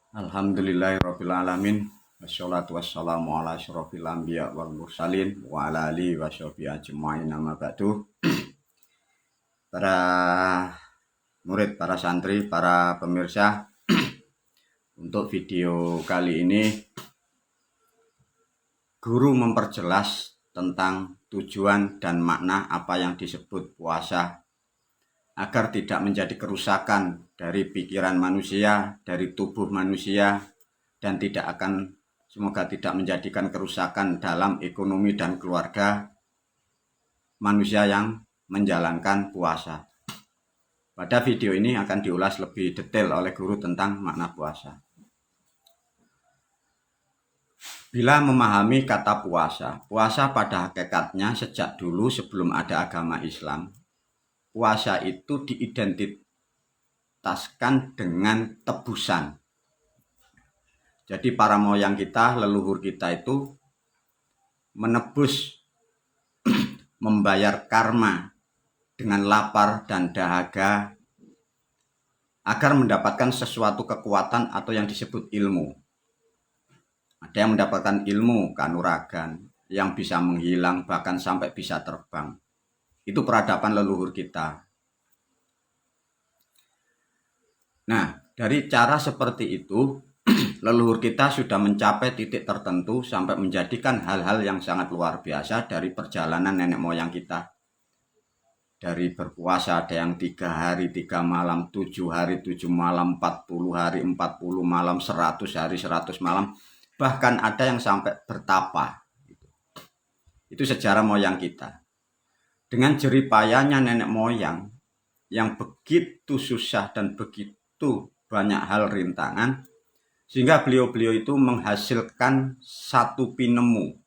Alhamdulillahirabbil alamin. Wassalatu wassalamu ala asyrofil anbiya wal mursalin wa ala alihi washabihi ajmain amma ba'du. Para murid, para santri, para pemirsa, untuk video kali ini guru memperjelas tentang tujuan dan makna apa yang disebut puasa agar tidak menjadi kerusakan dari pikiran manusia, dari tubuh manusia, dan semoga tidak menjadikan kerusakan dalam ekonomi dan keluarga manusia yang menjalankan puasa. Pada video ini akan diulas lebih detail oleh guru tentang makna puasa. Bila memahami kata puasa, puasa pada hakikatnya sejak dulu sebelum ada agama Islam, puasa itu diidentitaskan dengan tebusan. Jadi para moyang kita, leluhur kita itu menebus, membayar karma dengan lapar dan dahaga agar mendapatkan sesuatu kekuatan atau yang disebut ilmu. Ada yang mendapatkan ilmu kanuragan yang bisa menghilang bahkan sampai bisa terbang. Itu peradaban leluhur kita. Nah, dari cara seperti itu, leluhur kita sudah mencapai titik tertentu sampai menjadikan hal-hal yang sangat luar biasa dari perjalanan nenek moyang kita. Dari berpuasa ada yang 3 hari 3 malam, 7 hari 7 malam, 40 hari 40 malam, 100 hari 100 malam, bahkan ada yang sampai bertapa. Itu sejarah moyang kita. Dengan jeripayahnya nenek moyang yang begitu susah dan begitu banyak hal rintangan, sehingga beliau-beliau itu menghasilkan satu pinemu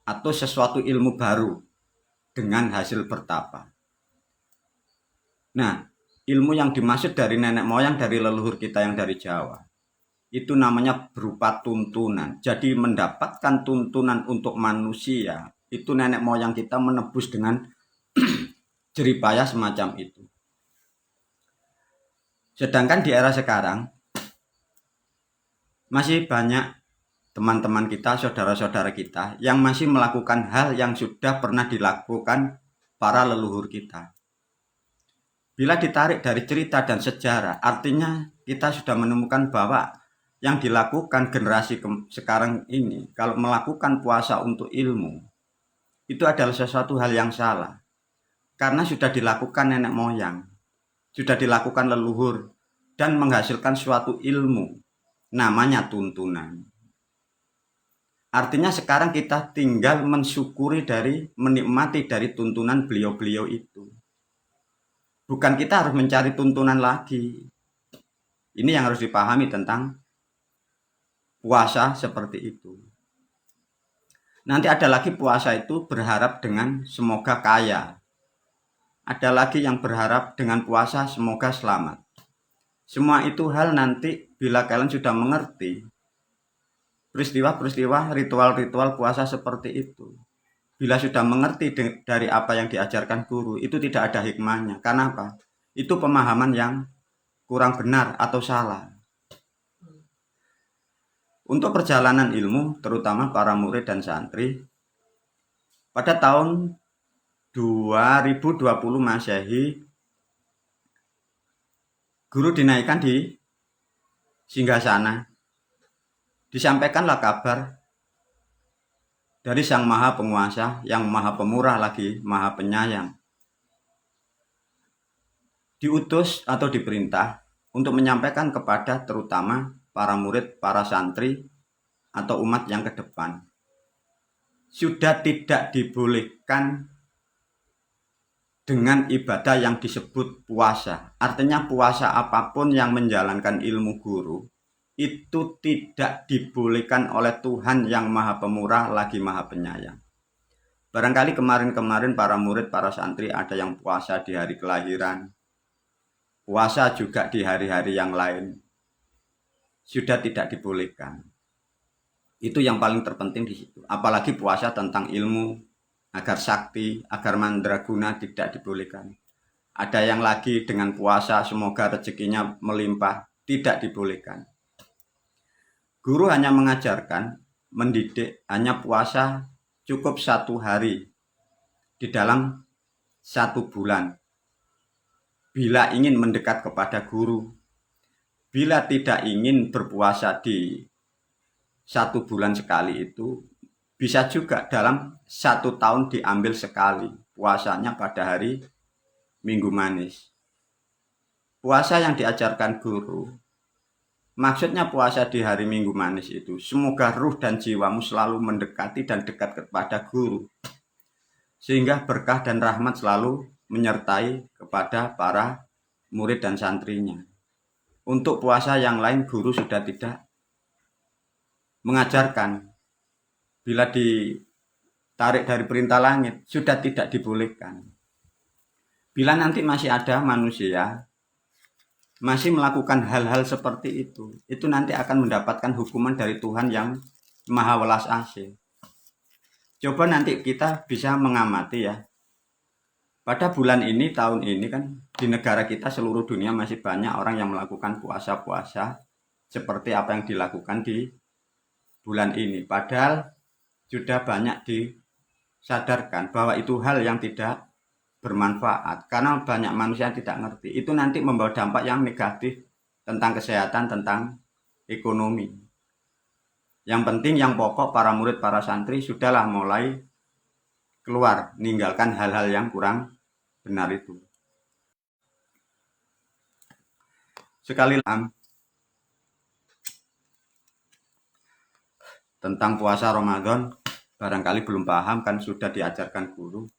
atau sesuatu ilmu baru dengan hasil bertapa. Nah, ilmu yang dimaksud dari nenek moyang, dari leluhur kita yang dari Jawa, itu namanya berupa tuntunan. Jadi mendapatkan tuntunan untuk manusia, itu nenek moyang kita menebus dengan jeripayah semacam itu. Sedangkan di era sekarang, masih banyak teman-teman kita, saudara-saudara kita yang masih melakukan hal yang sudah pernah dilakukan para leluhur kita. Bila ditarik dari cerita dan sejarah, artinya kita sudah menemukan bahwa yang dilakukan generasi sekarang ini, kalau melakukan puasa untuk ilmu, itu adalah sesuatu hal yang salah. Karena sudah dilakukan nenek moyang, sudah dilakukan leluhur, dan menghasilkan suatu ilmu, namanya tuntunan. Artinya sekarang kita tinggal mensyukuri menikmati dari tuntunan beliau-beliau itu. Bukan kita harus mencari tuntunan lagi. Ini yang harus dipahami tentang puasa seperti itu. Nanti ada lagi puasa itu berharap dengan semoga kaya. Ada lagi yang berharap dengan puasa semoga selamat. Semua itu hal nanti bila kalian sudah mengerti peristiwa-peristiwa, ritual-ritual puasa seperti itu. Bila sudah mengerti dari apa yang diajarkan guru, itu tidak ada hikmahnya. Karena apa? Itu pemahaman yang kurang benar atau salah. Untuk perjalanan ilmu, terutama para murid dan santri, pada tahun 2020 Masehi, guru dinaikkan di singgasana. Disampaikanlah kabar dari Sang Maha Penguasa, yang Maha Pemurah lagi, Maha Penyayang. Diutus atau diperintah untuk menyampaikan kepada terutama para murid, para santri, atau umat yang ke depan. Sudah tidak dibolehkan dengan ibadah yang disebut puasa. Artinya puasa apapun yang menjalankan ilmu guru, itu tidak dibolehkan oleh Tuhan yang Maha Pemurah lagi Maha Penyayang. Barangkali kemarin-kemarin para murid, para santri ada yang puasa di hari kelahiran, puasa juga di hari-hari yang lain. Sudah tidak dibolehkan. Itu yang paling terpenting di situ. Apalagi puasa tentang ilmu, agar sakti, agar mandraguna, tidak dibolehkan. Ada yang lagi dengan puasa semoga rezekinya melimpah, tidak dibolehkan. Guru hanya mengajarkan, mendidik, hanya puasa cukup 1 hari di dalam 1 bulan. Bila ingin mendekat kepada guru, bila tidak ingin berpuasa di 1 bulan sekali itu, bisa juga dalam 1 tahun diambil sekali puasanya pada hari Minggu Manis. Puasa yang diajarkan guru, maksudnya puasa di hari Minggu Manis itu, semoga ruh dan jiwamu selalu mendekati dan dekat kepada guru, sehingga berkah dan rahmat selalu menyertai kepada para murid dan santrinya. Untuk puasa yang lain guru sudah tidak mengajarkan. Bila ditarik dari perintah langit, sudah tidak dibolehkan. Bila nanti masih ada manusia masih melakukan hal-hal seperti itu nanti akan mendapatkan hukuman dari Tuhan yang Maha Welas Asih. Coba nanti kita bisa mengamati ya. Pada bulan ini, tahun ini kan di negara kita seluruh dunia masih banyak orang yang melakukan puasa-puasa seperti apa yang dilakukan di bulan ini. Padahal sudah banyak disadarkan bahwa itu hal yang tidak bermanfaat karena banyak manusia yang tidak ngerti. Itu nanti membawa dampak yang negatif tentang kesehatan, tentang ekonomi. Yang penting, yang pokok, para murid, para santri sudahlah mulai keluar, meninggalkan hal-hal yang kurang benar itu. Sekali lagi tentang puasa Ramadan, barangkali belum paham kan sudah diajarkan guru.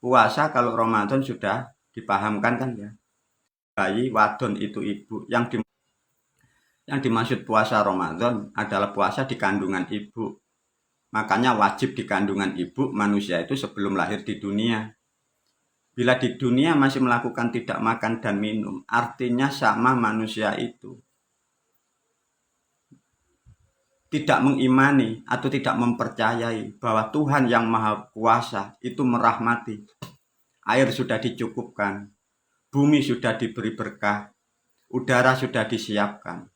Puasa kalau Ramadan sudah dipahamkan kan ya. Bayi wadon itu ibu. Yang dimaksud puasa Ramadan adalah puasa di kandungan ibu. Makanya wajib di kandungan ibu manusia itu sebelum lahir di dunia. Bila di dunia masih melakukan tidak makan dan minum, artinya sama manusia itu tidak mengimani atau tidak mempercayai bahwa Tuhan yang Maha Kuasa itu merahmati. Air sudah dicukupkan, bumi sudah diberi berkah, udara sudah disiapkan.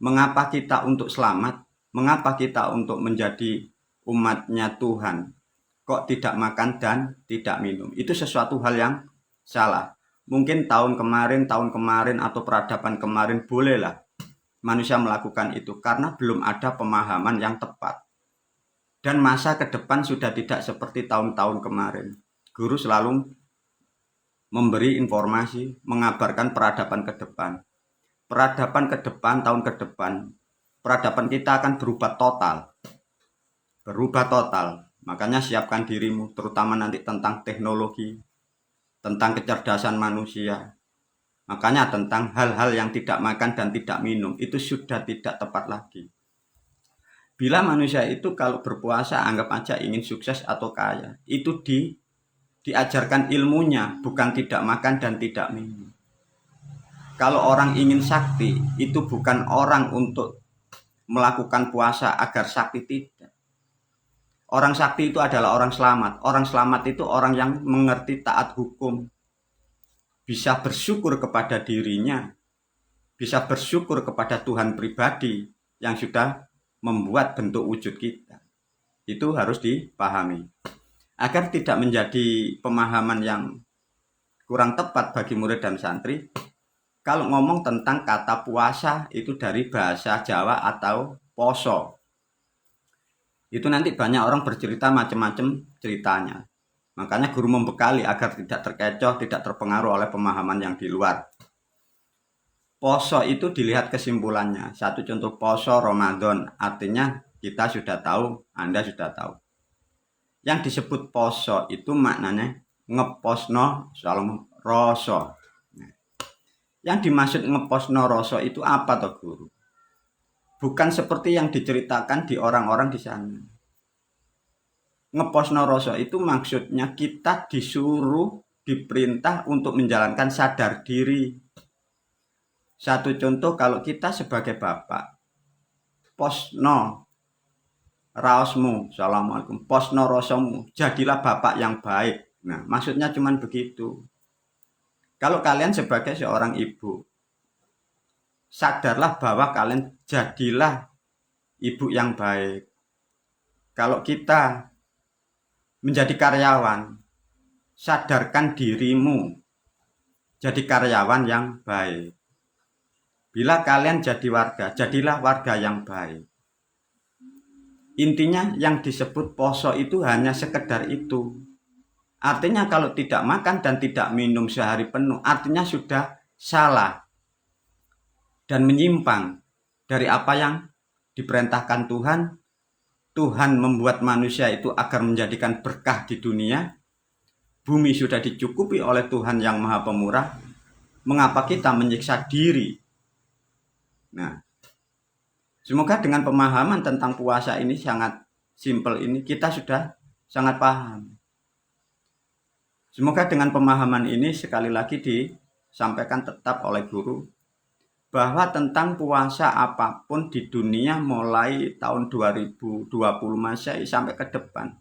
Mengapa kita untuk selamat? Mengapa kita untuk menjadi umatnya Tuhan kok tidak makan dan tidak minum? Itu sesuatu hal yang salah. Mungkin tahun kemarin atau peradaban kemarin bolehlah manusia melakukan itu karena belum ada pemahaman yang tepat. Dan masa ke depan sudah tidak seperti tahun-tahun kemarin. Guru selalu memberi informasi, mengabarkan peradaban ke depan. Peradaban ke depan, tahun ke depan, peradaban kita akan berubah total. Berubah total. Makanya siapkan dirimu, terutama nanti tentang teknologi, tentang kecerdasan manusia. Makanya tentang hal-hal yang tidak makan dan tidak minum itu sudah tidak tepat lagi. Bila manusia itu kalau berpuasa anggap aja ingin sukses atau kaya, itu diajarkan ilmunya, bukan tidak makan dan tidak minum. Kalau orang ingin sakti, itu bukan orang untuk melakukan puasa agar sakti, tidak. Orang sakti itu adalah orang selamat. Orang selamat itu orang yang mengerti taat hukum, bisa bersyukur kepada dirinya, bisa bersyukur kepada Tuhan pribadi yang sudah membuat bentuk wujud kita. Itu harus dipahami. Agar tidak menjadi pemahaman yang kurang tepat bagi murid dan santri, kalau ngomong tentang kata puasa itu dari bahasa Jawa atau poso. Itu nanti banyak orang bercerita macam-macam ceritanya. Makanya guru membekali agar tidak terkecoh, tidak terpengaruh oleh pemahaman yang di luar. Poso itu dilihat kesimpulannya. Satu contoh poso Ramadan, artinya kita sudah tahu, Anda sudah tahu. Yang disebut poso itu maknanya ngeposno salam rasa. Yang dimaksud ngeposno rasa itu apa toh guru? Bukan seperti yang diceritakan di orang-orang di sana. Ngeposno rasa itu maksudnya kita disuruh, diperintah untuk menjalankan sadar diri. Satu contoh, kalau kita sebagai bapak, posno raosmu, assalamualaikum, posno rasamu, jadilah bapak yang baik. Nah, maksudnya cuman begitu. Kalau kalian sebagai seorang ibu, sadarlah bahwa kalian jadilah ibu yang baik. Kalau kita menjadi karyawan, sadarkan dirimu jadi karyawan yang baik. Bila kalian jadi warga, jadilah warga yang baik. Intinya yang disebut poso itu hanya sekedar itu. Artinya kalau tidak makan dan tidak minum sehari penuh, artinya sudah salah dan menyimpang dari apa yang diperintahkan Tuhan. Tuhan membuat manusia itu agar menjadikan berkah di dunia. Bumi sudah dicukupi oleh Tuhan yang Maha Pemurah. Mengapa kita menyiksa diri? Nah, semoga dengan pemahaman tentang puasa ini sangat simpel ini, kita sudah sangat paham. Semoga dengan pemahaman ini sekali lagi disampaikan tetap oleh guru bahwa tentang puasa apapun di dunia mulai tahun 2020 Masehi sampai ke depan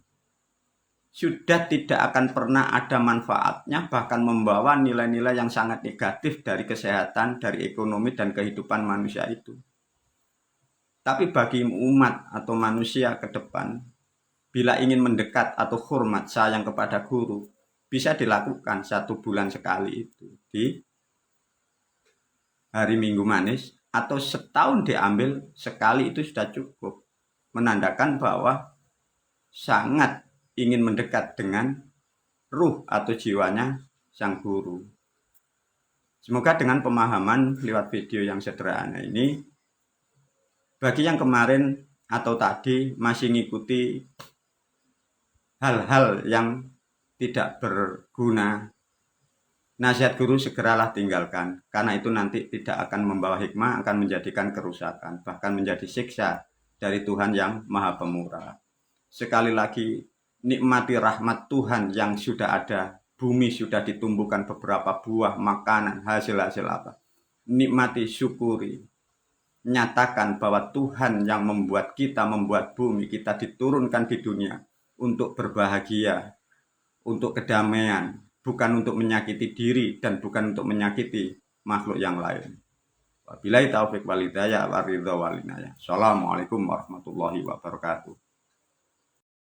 sudah tidak akan pernah ada manfaatnya, bahkan membawa nilai-nilai yang sangat negatif dari kesehatan, dari ekonomi dan kehidupan manusia itu. Tapi bagi umat atau manusia ke depan, bila ingin mendekat atau hormat sayang kepada guru, bisa dilakukan 1 bulan sekali itu di hari Minggu Manis, atau setahun diambil sekali itu sudah cukup, menandakan bahwa sangat ingin mendekat dengan ruh atau jiwanya sang guru. Semoga dengan pemahaman lewat video yang sederhana ini, bagi yang kemarin atau tadi masih mengikuti hal-hal yang tidak berguna, nasihat guru segeralah tinggalkan, karena itu nanti tidak akan membawa hikmah, akan menjadikan kerusakan, bahkan menjadi siksa dari Tuhan yang Maha Pemurah. Sekali lagi, nikmati rahmat Tuhan yang sudah ada. Bumi sudah ditumbuhkan beberapa buah, makanan, hasil-hasil apa. Nikmati, syukuri. Nyatakan bahwa Tuhan yang membuat kita, membuat bumi, kita diturunkan di dunia untuk berbahagia, untuk kedamaian, bukan untuk menyakiti diri dan bukan untuk menyakiti makhluk yang lain. Wabillahi taufiq wal hidayah wa ridha wal inayah. Assalamualaikum warahmatullahi wabarakatuh.